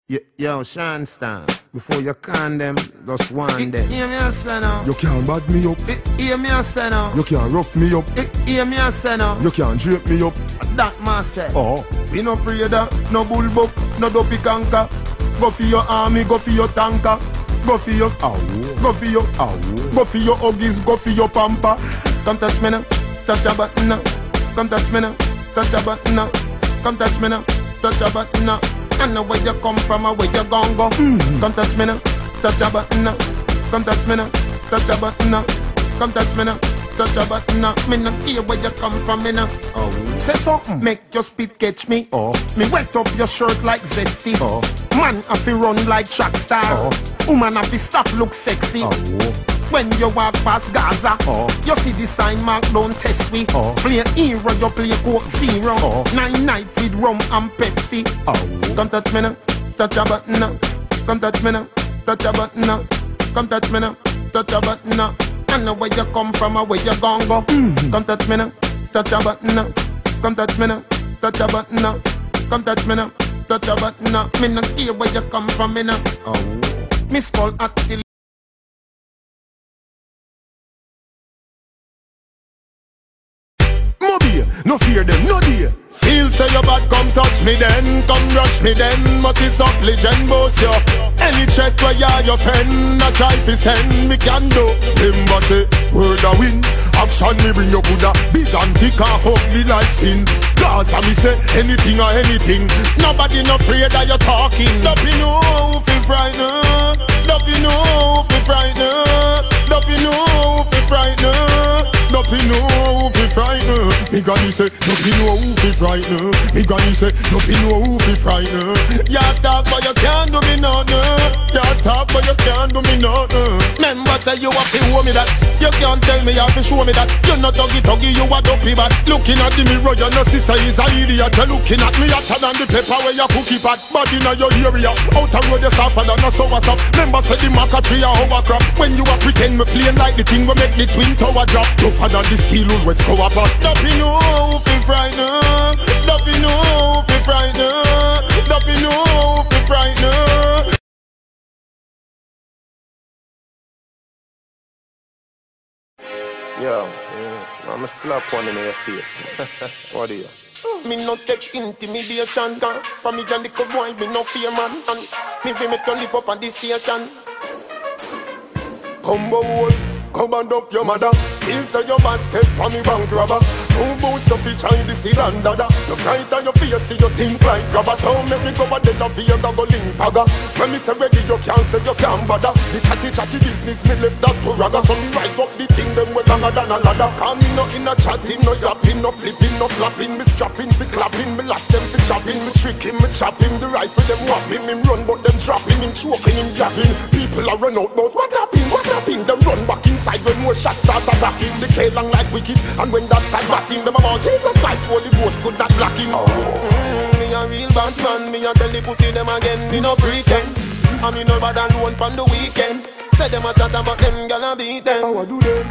Yo, Shanstan, before you can them, just one them. Hear me a say now. You can't bad me up. Hear me a say now. You can't rough me up. Hear me a say now. You can't drape me up. That man say. Oh. We no afraid of no bullbuck, no dopey canker. Go for your army, go for your tanker. Go for your go for your go for your huggies, go for your pamper. Come touch me now, touch a button now. Come touch me now, touch a button now. Come touch me now, touch a button now. I know where you come from or where you gon' go. Come touch me now, touch a button now. Come touch me now, touch a button now. Come touch me now, touch a button now. Me no care where you come from, me now. Oh. Say something, make your spit catch me. Oh. Me wet up your shirt like zesty. Oh. Man have to run like track star. Oh. Woman have to stop look sexy. Oh. When you walk past Gaza, you see the sign mark don't test we. Play hero, you play Coke Zero. 9 night with rum and Pepsi. Come touch me now, touch a button now. Come touch me now, touch a button now. Come touch me now, touch a button now. I know where you come from or where you gon' go. Come touch me now, touch a button now. Come touch me now, touch a button now. Come touch me now, touch a button now. Me no care where you come from, me now. Me skull at the no fear them, no dear. Feel say you bad, come touch me then. Come rush me then. Must be some legend boats you. Any check where you are your friend, I try to send me can do. Remember say, word a win. Action me bring you Buddha. Big and thick and ugly like sin. Cause I me say, anything or anything. Nobody no afraid that you're talking. Don't you know if you frightened. Don't you know if you frightened. Don't you know if you frightened. Don't you know if you frightened. Me granny say, don't you know if you frightened. Me granny say, don't you know if you frightened. You talk but you can't do me nothing. You talk but you can't do me nothing. Remember say you have to show me that. You can't tell me you have to show me that. You're not tuggy, you a dopey bad. Looking at the mirror, you know sister is a idiot. You're looking at me hotter than the pepper where you cookie pot. Bad in your area, out a road you suffer than a sour sap. Remember say the maca tree a hovercraft. When you a pretend me playing like the thing we make the twin tower drop. Tougher than the steel always cover back. Don't you know if you frightened. Don't you know if you frightened. Don't you know if you frightened. Yo, I'ma slap one in your face. What do you? Me no take intimidation, from me and the boy, me no fear man. And me we make you live up on this station. Combo boy, come and up your mother. Feel say your bad take for me bank robber. Two boots up each eye, this is dada. You bright on your face till you think like grabber. Don't make me go a dead of you, go link fagger. When me say ready, you can't say you can't bother. The chatty business, me left that to ragga. So me rise up the thing, them way longer than a ladder. Call me no in a chatting, no yapping, no flipping, no flapping. Me strapping, fi clapping, me last them fi chopping. Me tricking, me chopping, the rifle them whopping. Him run but them dropping, him choking, him yapping. People are run out, but what happened, what happened? Them run back inside when more shots start attacking. The K long like wicked, and when that start batting, them about Jesus Christ, Holy Ghost could that black him. Me a real bad man, me a tell the pussy them again, me no pretend. And me no bad alone pon the weekend. Say them a chat about them, gonna beat them. How I do them?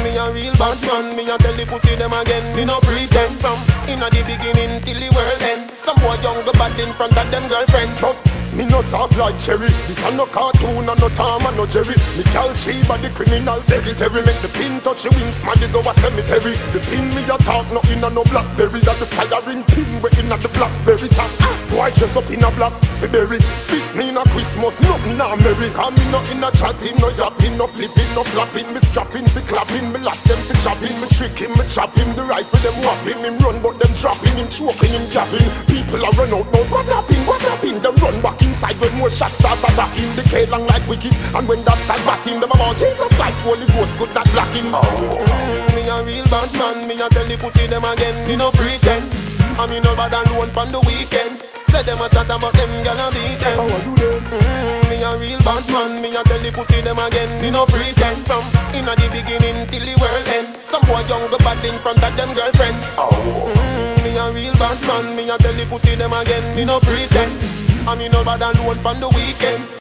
Me a real bad man, me a tell the pussy them again, me no pretend. From inna the beginning till the world end. Some boy young go bad in front of them girlfriend. But me no soft like cherry. This a no cartoon and no Tom and no Jerry. Me call Sheba the criminal secretary. Make the pin touch the wings, man, they go a cemetery. The pin me a talk, no in a no blackberry. That the firing pin we in a the blackberry top. Boy dress up in a black berry. This mean a Christmas, nothing a merry. Come me no in a chatting, no yapping, no flipping, no flapping. Me strapping, fi clapping, me last them fi chopping. Me tricking, me chopping, the rifle them whopping. Him run but them dropping, him choking, him yapping. People are run out, but what happened, what happened? Them run back inside when more shots start attacking. The K long like wicked, and when that start batting, them about Jesus Christ, Holy Ghost could not block him. Me a real bad man, me a tell the pussy them again, me no pretend. And me no bad alone pon the weekend. Say them a chat about them, gonna beat them. How I do them? Me a real bad man, me a tell the pussy them again, me no pretend. From inna the beginning till the world end. Some boy young go bad in front of them girlfriend. Me a real bad man, me a tell the pussy them again, me no pretend. And me no bad alone pon the weekend.